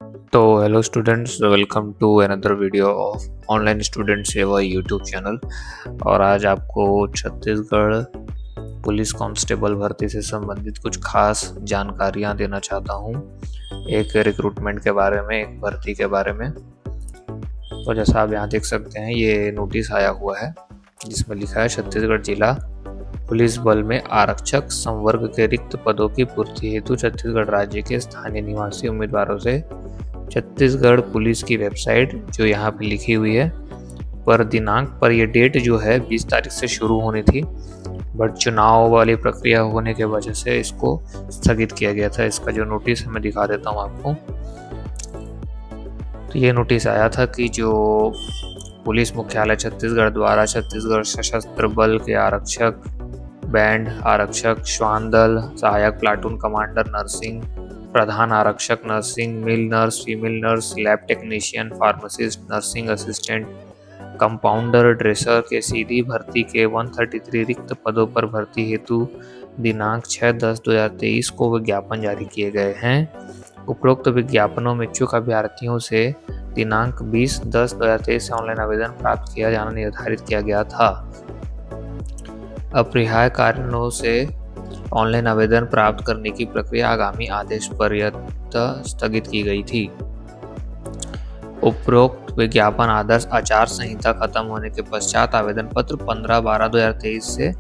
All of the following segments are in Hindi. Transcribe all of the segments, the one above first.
तो hello students, welcome to another video of online student Seva YouTube channel. और आज आपको छत्तीसगढ़ पुलिस कांस्टेबल भर्ती से संबंधित कुछ खास जानकारियां देना चाहता हूं, एक रिक्रूटमेंट के बारे में, एक भर्ती के बारे में। तो जैसा आप यहाँ देख सकते हैं, ये नोटिस आया हुआ है जिसमें लिखा है छत्तीसगढ़ जिला पुलिस बल में आरक्षक संवर्ग के रिक्त पदों की पूर्ति हेतु छत्तीसगढ़ राज्य के स्थानीय निवासी उम्मीदवारों से छत्तीसगढ़ पुलिस की वेबसाइट जो यहाँ पे लिखी हुई है पर दिनांक पर, ये डेट जो है 20 तारीख से शुरू होनी थी, बट चुनाव वाली प्रक्रिया होने के वजह से इसको स्थगित किया गया था। इसका जो नोटिस है मैं दिखा देता हूँ आपको। तो ये नोटिस आया था कि जो पुलिस मुख्यालय छत्तीसगढ़ द्वारा छत्तीसगढ़ सशस्त्र बल के आरक्षक, बैंड आरक्षक, श्वान दल, सहायक प्लाटून कमांडर नर्सिंग, प्रधान आरक्षक nursing, male nurse, female nurse, lab technician, pharmacist, nursing assistant, compounder, dresser के सीधी भर्ती के 133 रिक्त पदों पर भर्ती हेतु दिनांक 6/10/2023 को विज्ञापन जारी किए गए हैं। उपरोक्त विज्ञापनों में इच्छुक अभ्यर्थियों से दिनांक 20/10/2023 से ऑनलाइन आवेदन प्राप्त किया जाना निर्धारित किया गया था। अपरिहार्य कारणों से ऑनलाइन आवेदन प्राप्त करने की प्रक्रिया आगामी आदेश पर्यंत स्थगित की गई थी। उपरोक्त विज्ञापन आदर्श आचार संहिता खत्म होने के पश्चात आवेदन पत्र 15/12/2023 से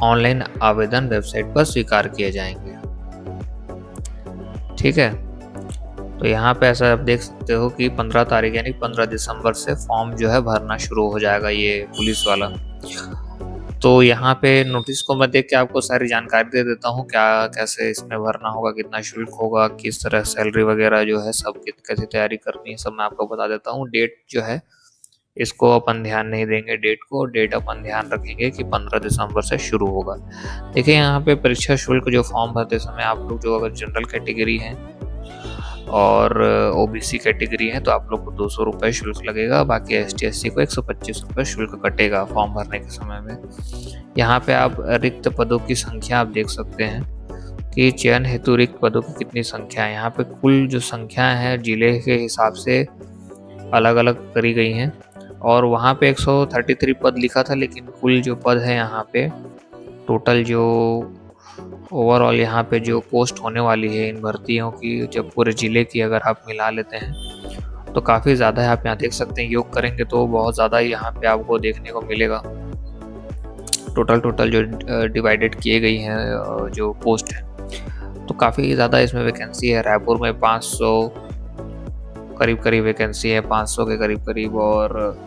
ऑनलाइन आवेदन वेबसाइट पर स्वीकार किए जाएंगे। ठीक है, तो यहाँ पे ऐसा आप देख सकते हो कि 15 तारीख यानी 15 दिसंबर से फॉर्म जो है भरना शुरू हो जाएगा, ये पुलिस वाला। तो यहाँ पे नोटिस को मैं देख के आपको सारी जानकारी दे देता हूँ, क्या कैसे इसमें भरना होगा, कितना शुल्क होगा, किस तरह सैलरी वगैरह जो है सब कैसे तैयारी करनी है, सब मैं आपको बता देता हूँ। डेट जो है इसको अपन ध्यान नहीं देंगे, डेट अपन ध्यान रखेंगे कि 15 दिसंबर से शुरू होगा। देखिए यहाँ पे परीक्षा शुल्क जो फॉर्म भरते समय आप लोग जो अगर जनरल कैटेगरी हैं और ओबीसी कैटेगरी है तो आप लोग को 200 रुपये शुल्क लगेगा, बाकी ST SC को 125 रुपये शुल्क कटेगा फॉर्म भरने के समय में। यहाँ पे आप रिक्त पदों की संख्या आप देख सकते हैं कि चयन हेतु रिक्त पदों की कितनी संख्या है। यहाँ पे कुल जो संख्या है जिले के हिसाब से अलग अलग करी गई हैं, और वहाँ पे 133 पद लिखा था, लेकिन कुल जो पद है यहाँ पे टोटल जो ओवरऑल यहाँ पे जो पोस्ट होने वाली है इन भर्तियों की, जब पूरे ज़िले की अगर आप मिला लेते हैं तो काफ़ी ज़्यादा है। आप यहाँ देख सकते हैं, योग करेंगे तो बहुत ज़्यादा यहाँ पे आपको देखने को मिलेगा। टोटल जो डिवाइडेड किए गई हैं जो पोस्ट है, तो काफ़ी ज़्यादा इसमें वैकेंसी है। रायपुर में 500 करीब वैकेंसी है, 500 के करीब। और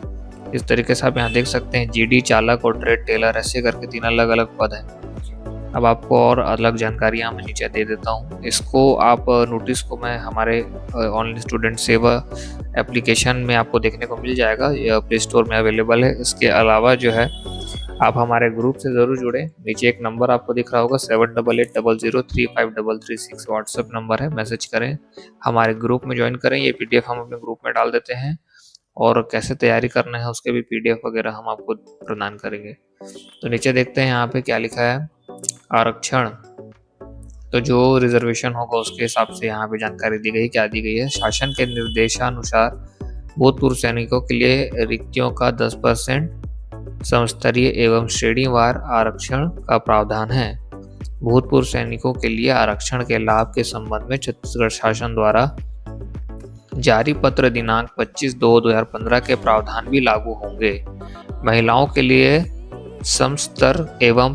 इस तरीके से आप यहाँ देख सकते हैं GD चालक और ट्रेड टेलर, ऐसे करके 3 अलग अलग पद हैं। अब आपको और अलग जानकारियाँ मैं नीचे दे देता हूँ। इसको आप नोटिस को मैं हमारे ऑनलाइन स्टूडेंट सेवा एप्लीकेशन में आपको देखने को मिल जाएगा, यह प्ले स्टोर में अवेलेबल है। इसके अलावा जो है आप हमारे ग्रुप से ज़रूर जुड़ें। नीचे एक नंबर आपको दिख रहा होगा 7880035336 व्हाट्सएप नंबर है, मैसेज करें, हमारे ग्रुप में ज्वाइन करें। ये PDF हम अपने ग्रुप में डाल देते हैं, और कैसे तैयारी करना है उसके भी PDF वगैरह हम आपको प्रदान करेंगे। तो नीचे देखते हैं यहाँ पे क्या लिखा है। आरक्षण, तो जो रिजर्वेशन होगा उसके हिसाब से यहाँ पे जानकारी दी गई। क्या दी गई है? शासन के निर्देशानुसार भूतपूर्व सैनिकों के लिए रिक्तियों का 10% समस्तरीय एवं श्रेणीवार आरक्षण का प्रावधान है। भूतपूर्व सैनिकों के लिए आरक्षण के लाभ के संबंध में छत्तीसगढ़ शासन द्वारा जारी पत्र दिनांक 25/2/2015 के प्रावधान भी लागू होंगे। महिलाओं के लिए समस्तर एवं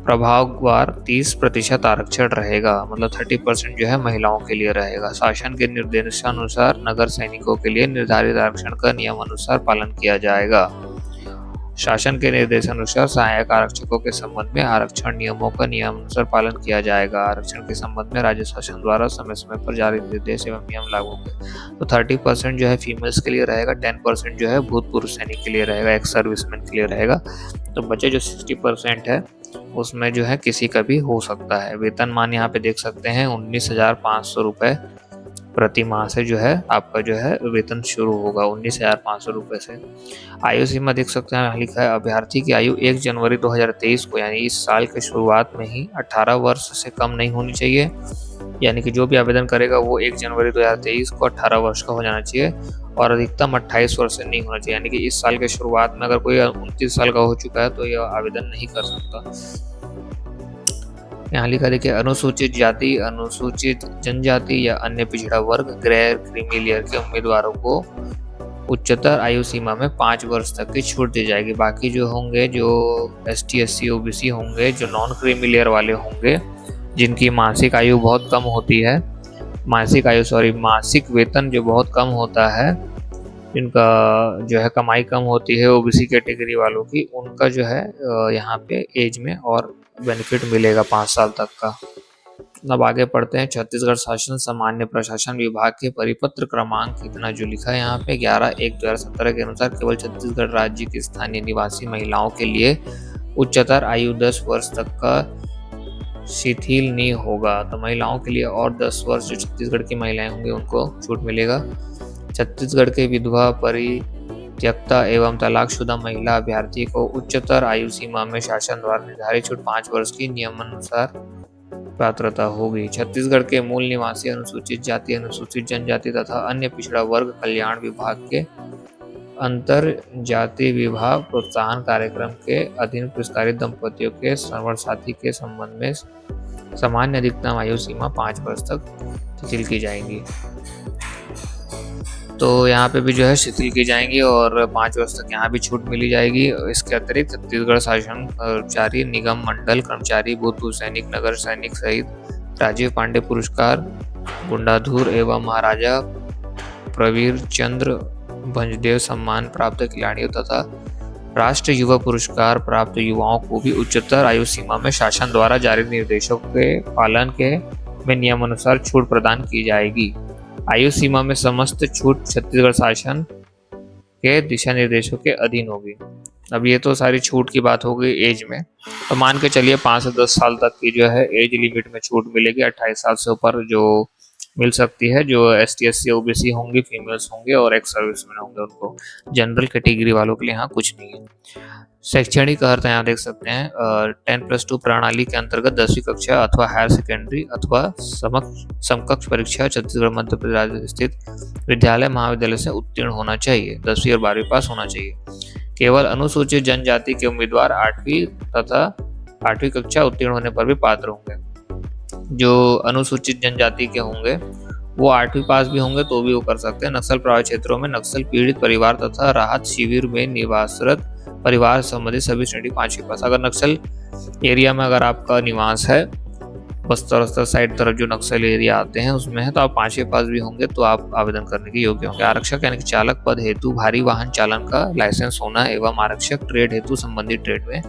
प्रभाववार 30% आरक्षण रहेगा, मतलब 30% जो है महिलाओं के लिए रहेगा। शासन के निर्देशानुसार नगर सैनिकों के लिए निर्धारित आरक्षण का नियम अनुसार पालन किया जाएगा। शासन के निर्देशानुसार सहायक आरक्षकों के संबंध में आरक्षण नियमों का नियमानुसार पालन किया जाएगा। आरक्षण के संबंध में राज्य शासन द्वारा समय समय पर जारी निर्देश एवं नियम लागू होंगे। तो 30% जो है फीमेल्स के लिए रहेगा, 10% जो है भूतपूर्व सैनिक के लिए रहेगा, एक्स सर्विसमैन के लिए रहेगा। तो बचे जो 60% है उसमें जो है किसी का भी हो सकता है। वेतनमान यहाँ पे देख सकते हैं 19,500 रुपये प्रति माह से जो है आपका जो है वेतन शुरू होगा 19,500 रुपये से। आयु सीमा देख सकते हैं, यहाँ लिखा है अभ्यर्थी की आयु 1 जनवरी 2023 को यानी इस साल के शुरुआत में ही 18 वर्ष से कम नहीं होनी चाहिए। यानी कि जो भी आवेदन करेगा वो 1 जनवरी 2023 को 18 वर्ष का हो जाना चाहिए और अधिकतम 28 वर्ष से नहीं होना चाहिए। यानी कि इस साल के शुरुआत में अगर कोई 29 साल का हो चुका है तो यह आवेदन नहीं कर सकता। यहाँ लिखा देखिए, अनुसूचित जाति, अनुसूचित जनजाति या अन्य पिछड़ा वर्ग, गैर क्रीमी लेयर के उम्मीदवारों को उच्चतर आयु सीमा में 5 वर्ष तक की छूट दी जाएगी। बाकी जो होंगे, जो ST SC OBC होंगे, जो नॉन क्रीमी लेयर वाले होंगे, जिनकी मासिक आयु बहुत कम होती है, मासिक वेतन जो बहुत कम होता है, जिनका जो है कमाई कम होती है OBC कैटेगरी वालों की, उनका जो है यहाँ पे एज में और बेनिफिट मिलेगा 5 साल तक का। अब आगे पढ़ते हैं। छत्तीसगढ़ शासन सामान्य प्रशासन विभाग के परिपत्र क्रमांक इतना जो लिखा है यहाँ पे 11/1/2017 के अनुसार केवल छत्तीसगढ़ राज्य की स्थानीय निवासी महिलाओं के लिए उच्चतर आयु 10 वर्ष तक का शिथिल नहीं होगा। तो महिलाओं के लिए और 10 वर्ष जो छत्तीसगढ़ की महिलाएं होंगी उनको छूट मिलेगा। छत्तीसगढ़ के विधवा, परित्यक्ता एवं तलाकशुदा महिला अभ्यर्थी को उच्चतर आयु सीमा में शासन द्वारा निर्धारित छूट 5 वर्ष की नियमानुसार पात्रता होगी। छत्तीसगढ़ के मूल निवासी, अनुसूचित जाति, अनुसूचित जनजाति तथा अन्य पिछड़ा वर्ग कल्याण विभाग के अंतर जाति विवाह प्रोत्साहन कार्यक्रम के अधीन प्रस्तावित दंपतियों के श्रवण साथी के संबंध में सामान्य अधिकतम आयु सीमा 5 वर्ष तक शिथिल की जाएंगी। तो यहाँ पे भी जो है शिथिल की जाएंगी और 5 वर्ष तक यहाँ भी छूट मिली जाएगी। इसके अतिरिक्त छत्तीसगढ़ शासन कर्मचारी, निगम मंडल कर्मचारी, भूतपूर्व सैनिक, नगर सैनिक सहित राजीव पांडे पुरस्कार, गुंडाधुर एवं महाराजा प्रवीर चंद्र भंजदेव सम्मान प्राप्त खिलाड़ियों तथा राष्ट्रीय युवा पुरस्कार प्राप्त युवाओं को भी उच्चतर आयु सीमा में शासन द्वारा जारी निर्देशों के पालन के में नियमानुसार छूट प्रदान की जाएगी। आयु सीमा में समस्त छूट छत्तीसगढ़ शासन के दिशा निर्देशों के अधीन होगी। अब ये तो सारी छूट की बात हो गई एज में, तो मान के चलिए 5 से 10 साल तक की जो है एज लिमिट में छूट मिलेगी। 28 साल से ऊपर जो मिल सकती है, जो ST SC OBC होंगे, फीमेल्स होंगे और एक्स सर्विसमैन होंगे, उनको। जनरल कैटेगरी वालों के लिए यहाँ कुछ नहीं है। शैक्षणिक अर्थ यहाँ देख सकते हैं 10+2 प्रणाली के अंतर्गत 10वीं कक्षा अथवा हायर सेकेंडरी अथवा समकक्ष परीक्षा छत्तीसगढ़ मध्य प्रदेश स्थित विद्यालय महाविद्यालय से उत्तीर्ण होना चाहिए। 10वीं और 12वीं पास होना चाहिए। केवल अनुसूचित जनजाति के उम्मीदवार 8वीं तथा 8वीं कक्षा उत्तीर्ण होने पर भी पात्र होंगे। जो अनुसूचित जनजाति के होंगे वो 8वीं पास भी होंगे तो भी वो कर सकते हैं। नक्सल प्रभावित क्षेत्रों में नक्सल पीड़ित परिवार तथा राहत शिविर में निवासरत परिवार संबंधित सभी श्रेणी 5वीं पास। अगर नक्सल एरिया में अगर आपका निवास है, बस्तर साइड तरफ जो नक्सल एरिया आते हैं उसमें है, तो आप 5वीं पास भी होंगे तो आप आवेदन करने के योग्य होंगे। आरक्षक यानी कि चालक पद हेतु भारी वाहन चालन का लाइसेंस होना एवं आरक्षक ट्रेड हेतु संबंधित ट्रेड में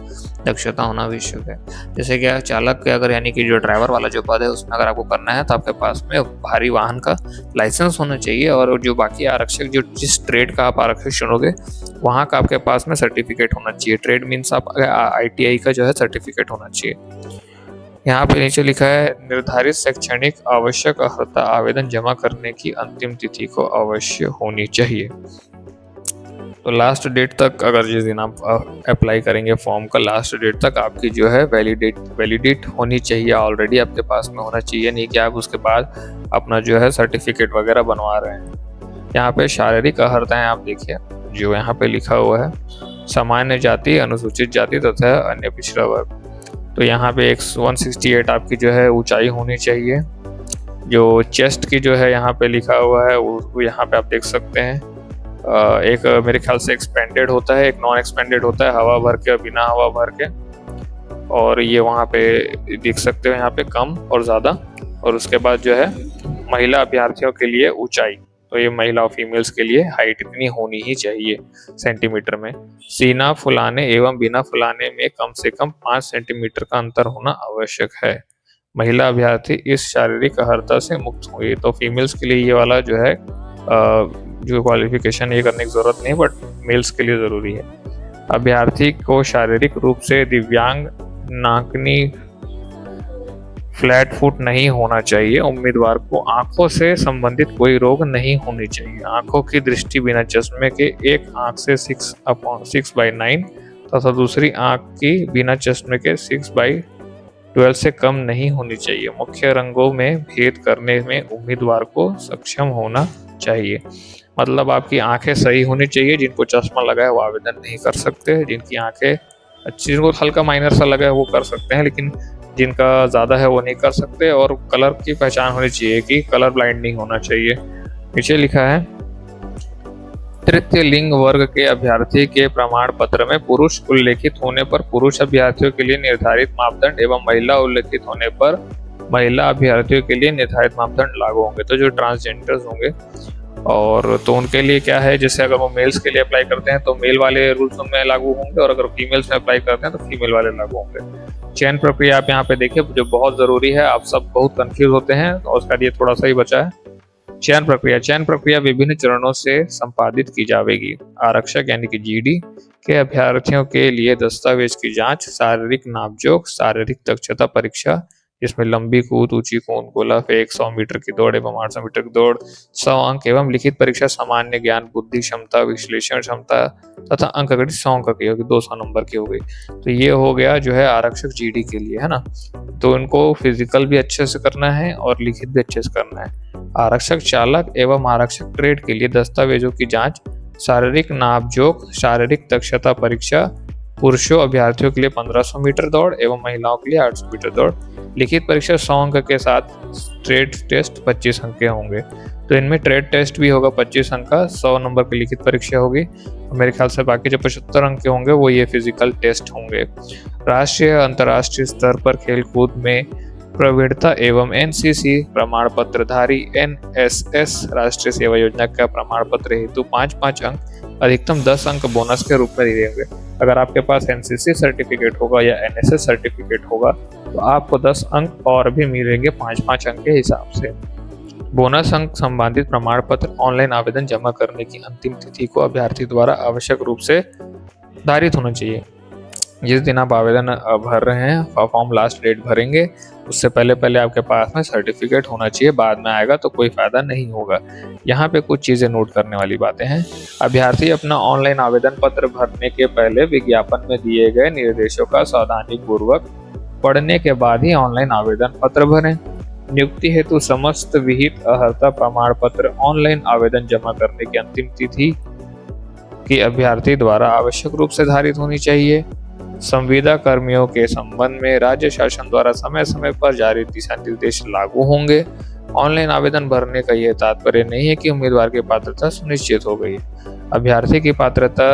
दक्षता होना आवश्यक है। जैसे कि चालक के अगर यानी कि जो ड्राइवर वाला जो पद है उसमें अगर आपको करना है तो आपके पास में भारी वाहन का लाइसेंस होना चाहिए। और जो बाकी आरक्षक, जो जिस ट्रेड का आप आरक्षक चुनोगे वहाँ का आपके पास में सर्टिफिकेट होना चाहिए। ट्रेड मीन्स आप ITI का जो है सर्टिफिकेट होना चाहिए। यहाँ पे नीचे लिखा है निर्धारित शैक्षणिक आवश्यक अर्हता आवेदन जमा करने की अंतिम तिथि को अवश्य होनी चाहिए। तो लास्ट डेट तक, अगर जिस दिन आप अप्लाई करेंगे फॉर्म का, लास्ट डेट तक आपकी जो है वैलिडेट होनी चाहिए, ऑलरेडी आपके पास में होना चाहिए। नहीं कि आप उसके बाद अपना जो है सर्टिफिकेट वगैरह बनवा रहे हैं। यहाँ पे शारीरिक अर्हताएं आप देखिए जो यहाँ पे लिखा हुआ है, सामान्य जाति, अनुसूचित जाति तथा अन्य पिछड़ा वर्ग। तो यहाँ पे 168 आपकी जो है ऊंचाई होनी चाहिए। जो चेस्ट की जो है यहाँ पे लिखा हुआ है वो यहाँ पे आप देख सकते हैं। एक मेरे ख्याल से एक्सपेंडेड होता है, एक नॉन एक्सपेंडेड होता है, हवा भर के बिना हवा भर के। और ये वहाँ पे देख सकते हो यहाँ पे कम और ज़्यादा। और उसके बाद जो है महिला अभ्यर्थियों के लिए ऊंचाई, तो ये महिला और फीमेल्स के लिए हाइट इतनी होनी ही चाहिए सेंटीमीटर में। सीना फुलाने एवं बिना फुलाने में कम से कम 5 सेंटीमीटर का अंतर होना आवश्यक है। महिला अभ्यर्थी इस शारीरिक अर्हता से मुक्त हुई। तो फीमेल्स के लिए ये वाला जो है जो क्वालिफिकेशन ये करने की जरूरत नहीं, बट मेल्स के लिए जरूरी है। अभ्यर्थी को शारीरिक रूप से दिव्यांग, नाकनी फ्लैट फुट नहीं होना चाहिए। उम्मीदवार को आंखों से संबंधित कोई रोग नहीं होनी चाहिए। आंखों की दृष्टि बिना चश्मे के एक आंख से 6/9 तथा दूसरी आंख की बिना चश्मे के 6/12 से कम नहीं होनी चाहिए। मुख्य रंगों में भेद करने में उम्मीदवार को सक्षम होना चाहिए। मतलब आपकी आंखें सही होनी चाहिए। जिनको चश्मा लगा है वो आवेदन नहीं कर सकते। जिनकी आंखें अच्छी, जिनको हल्का माइनर सा लगा है वो कर सकते हैं, लेकिन जिनका ज़्यादा है वो नहीं कर सकते। और कलर की पहचान होनी चाहिए कि कलर ब्लाइंड नहीं होना चाहिए। नीचे लिखा है, तृतीय लिंग वर्ग के अभ्यर्थी के प्रमाण पत्र में पुरुष उल्लेखित होने पर पुरुष अभ्यर्थियों के लिए निर्धारित मापदंड एवं महिला उल्लेखित होने पर महिला अभ्यर्थियों के लिए निर्धारित मापदंड लागू होंगे। तो जो ट्रांसजेंडर्स होंगे और तो उनके लिए क्या है, जैसे अगर वो मेल्स के लिए अप्लाई करते हैं तो मेल वाले रूल्स उनमें लागू होंगे, और अगर फीमेल्स में अप्लाई करते हैं तो फीमेल वाले लागू होंगे। चयन प्रक्रिया आप यहाँ पे देखिए, जो बहुत जरूरी है। आप सब बहुत कंफ्यूज होते हैं और उसका लिए थोड़ा सा ही बचा है। चयन प्रक्रिया विभिन्न चरणों से संपादित की जाएगी। आरक्षक यानी कि जीडी के अभ्यर्थियों के लिए दस्तावेज की जांच, शारीरिक नापजोख, शारीरिक दक्षता परीक्षा जिसमें लंबी कूद, ऊंची कूद, गोला फेंक, 100 मीटर की दौड़ एवं 800 मीटर की दौड़, 100 अंक एवं लिखित परीक्षा सामान्य ज्ञान, बुद्धि क्षमता, विश्लेषण क्षमता तथा अंकगणित 100 अंक की होगी, 200 नंबर की होगी। तो ये हो गया जो है आरक्षक जीडी के लिए, है ना। तो इनको फिजिकल भी अच्छे से करना है और लिखित भी अच्छे से करना है। आरक्षक चालक एवं आरक्षक ट्रेड के लिए दस्तावेजों की जांच, शारीरिक नापजोख, शारीरिक दक्षता परीक्षा, पुरुषों अभ्यर्थियों के लिए 1500 मीटर दौड़ एवं महिलाओं के लिए 800 मीटर दौड़, लिखित परीक्षा 100 अंक के साथ ट्रेड टेस्ट 25 अंक के होंगे। तो इनमें ट्रेड टेस्ट भी होगा 25 अंक का, 100 नंबर की लिखित परीक्षा होगी। तो मेरे ख्याल से बाकी जो 75 अंक के होंगे वो ये फिजिकल टेस्ट होंगे। राष्ट्रीय अंतर्राष्ट्रीय स्तर पर खेलकूद में प्रवीणता एवं एनसीसी प्रमाण पत्रधारी एनएसएस राष्ट्रीय सेवा योजना का प्रमाण पत्र हेतु 5-5 अंक अधिकतम 10 अंक बोनस के रूप में दिए होंगे। अगर आपके पास एनसीसी सर्टिफिकेट होगा या एनएसएस सर्टिफिकेट होगा तो आपको 10 अंक और भी मिलेंगे 5-5 अंक के हिसाब से। बोनस अंक संबंधित प्रमाण पत्र ऑनलाइन आवेदन जमा करने की अंतिम तिथि को अभ्यर्थी द्वारा आवश्यक रूप से धारित होना चाहिए। जिस दिन आप आवेदन भर रहे हैं, फॉर्म लास्ट डेट भरेंगे उससे पहले आपके पास में सर्टिफिकेट होना चाहिए। बाद में आएगा तो कोई फायदा नहीं होगा। यहाँ पे कुछ चीजें नोट करने वाली बातें हैं। अभ्यर्थी अपना ऑनलाइन आवेदन पत्र भरने के पहले विज्ञापन में दिए गए निर्देशों का सावधानी पूर्वक पढ़ने के बाद ही ऑनलाइन आवेदन पत्र भरें। नियुक्ति हेतु समस्त विहित अर्हता प्रमाण पत्र ऑनलाइन आवेदन जमा करने की अंतिम तिथि की अभ्यर्थी द्वारा आवश्यक रूप से धारित होनी चाहिए। संविदा कर्मियों के संबंध में राज्य शासन द्वारा समय समय पर जारी दिशा निर्देश लागू होंगे। ऑनलाइन आवेदन भरने का यह तात्पर्य नहीं है कि उम्मीदवार की पात्रता सुनिश्चित हो गई। अभ्यर्थी की पात्रता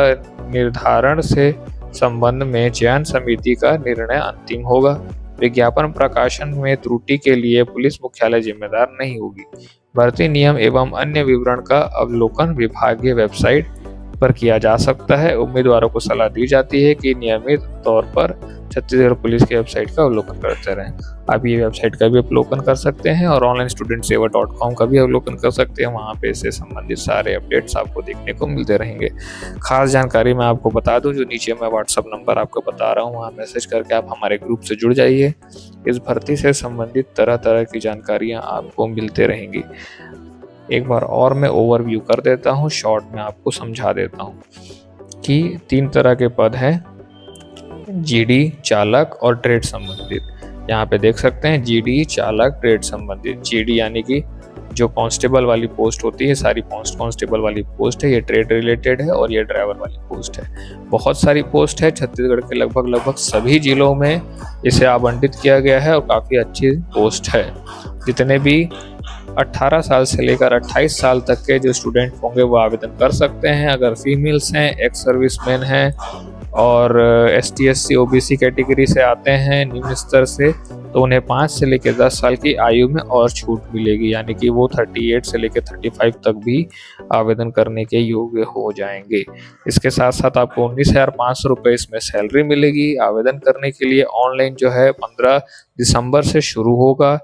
निर्धारण से संबंध में चयन समिति का निर्णय अंतिम होगा। विज्ञापन प्रकाशन में त्रुटि के लिए पुलिस मुख्यालय जिम्मेदार नहीं होगी। भर्ती नियम एवं अन्य विवरण का अवलोकन विभागीय वेबसाइट पर किया जा सकता है। उम्मीदवारों को सलाह दी जाती है कि नियमित तौर पर छत्तीसगढ़ पुलिस की वेबसाइट का अवलोकन करते रहें। आप ये वेबसाइट का भी अवलोकन कर सकते हैं और onlinestudentsewa.com का भी अवलोकन कर सकते हैं। वहाँ पे इससे संबंधित सारे अपडेट्स आपको देखने को मिलते रहेंगे। खास जानकारी मैं आपको बता दूं, जो नीचे मैं व्हाट्सअप नंबर आपको बता रहा हूँ वहाँ मैसेज करके आप हमारे ग्रुप से जुड़ जाइए। इस भर्ती से संबंधित तरह तरह की जानकारियाँ आपको मिलते रहेंगी। एक बार और मैं ओवरव्यू कर देता हूँ, शॉर्ट में आपको समझा देता हूँ कि 3 तरह के पद हैं, जीडी, चालक और ट्रेड संबंधित। यहाँ पे देख सकते हैं जीडी, चालक, ट्रेड संबंधित। जीडी यानी कि जो कांस्टेबल वाली पोस्ट होती है, सारी कांस्टेबल वाली पोस्ट है, ये ट्रेड रिलेटेड है, और ये ड्राइवर वाली पोस्ट है। बहुत सारी पोस्ट है, छत्तीसगढ़ के लगभग सभी जिलों में इसे आवंटित किया गया है और काफ़ी अच्छी पोस्ट है। जितने भी 18 साल से लेकर 28 साल तक के जो स्टूडेंट होंगे वो आवेदन कर सकते हैं। अगर फीमेल्स हैं, एक्स सर्विसमैन हैं और ST SC OBC कैटेगरी से आते हैं निम्न स्तर से, तो उन्हें 5 से लेकर 10 साल की आयु में और छूट मिलेगी, यानी कि वो 38 से लेकर 35 तक भी आवेदन करने के योग्य हो जाएंगे। इसके साथ साथ आपको 19,500 रुपये इसमें सैलरी मिलेगी। आवेदन करने के लिए ऑनलाइन जो है 15 दिसंबर से शुरू होगा।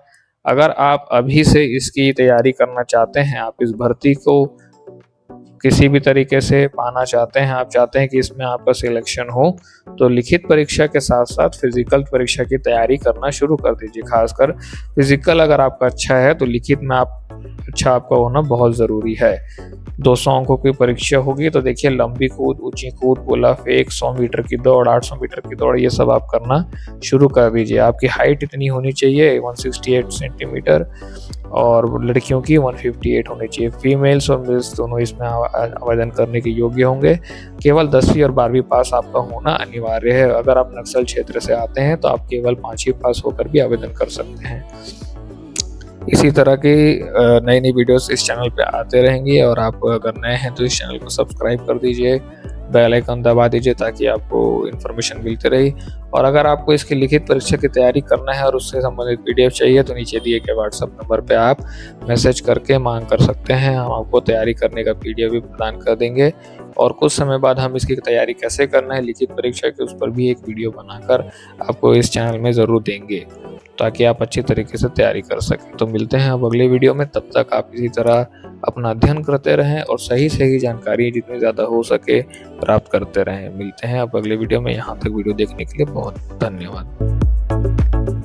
अगर आप अभी से इसकी तैयारी करना चाहते हैं, आप इस भर्ती को किसी भी तरीके से पाना चाहते हैं, आप चाहते हैं कि इसमें आपका सिलेक्शन हो, तो लिखित परीक्षा के साथ-साथ फिज़िकल परीक्षा की तैयारी करना शुरू कर दीजिए। ख़ासकर फिज़िकल अगर आपका अच्छा है तो लिखित में अच्छा आपका होना बहुत ज़रूरी है। 200 अंकों की परीक्षा होगी तो देखिए लंबी कूद, ऊँची कूद, पुल अप, 100 मीटर की दौड़, 800 मीटर की दौड़, ये सब आप करना शुरू कर दीजिए। आपकी हाइट इतनी होनी चाहिए 168 सेंटीमीटर और लड़कियों की 158 होनी चाहिए। फीमेल्स और मेल्स दोनों इसमें आवेदन करने के योग्य होंगे। केवल 10वीं और 12वीं पास आपका होना अनिवार्य है। अगर आप नक्सल क्षेत्र से आते हैं तो आप केवल 5वीं पास होकर भी आवेदन कर सकते हैं। इसी तरह की नई-नई वीडियोस इस चैनल पे आते रहेंगी और आप अगर नए हैं तो इस चैनल को सब्सक्राइब कर दीजिए, बेल आइकन दबा दीजिए ताकि आपको इन्फॉर्मेशन मिलती रहे। और अगर आपको इसकी लिखित परीक्षा की तैयारी करना है और उससे संबंधित पीडीएफ चाहिए तो नीचे दिए गए व्हाट्सएप नंबर पे आप मैसेज करके मांग कर सकते हैं। हम आपको तैयारी करने का पीडीएफ भी प्रदान कर देंगे और कुछ समय बाद हम इसकी तैयारी कैसे करना है लिखित परीक्षा की, उस पर भी एक वीडियो बनाकर आपको इस चैनल में ज़रूर देंगे ताकि आप अच्छी तरीके से तैयारी कर सकें। तो मिलते हैं अब अगले वीडियो में, तब तक आप इसी तरह अपना अध्ययन करते रहें और सही जानकारी जितनी ज़्यादा हो सके प्राप्त करते रहें। मिलते हैं अब अगले वीडियो में, यहाँ तक वीडियो देखने के लिए बहुत धन्यवाद।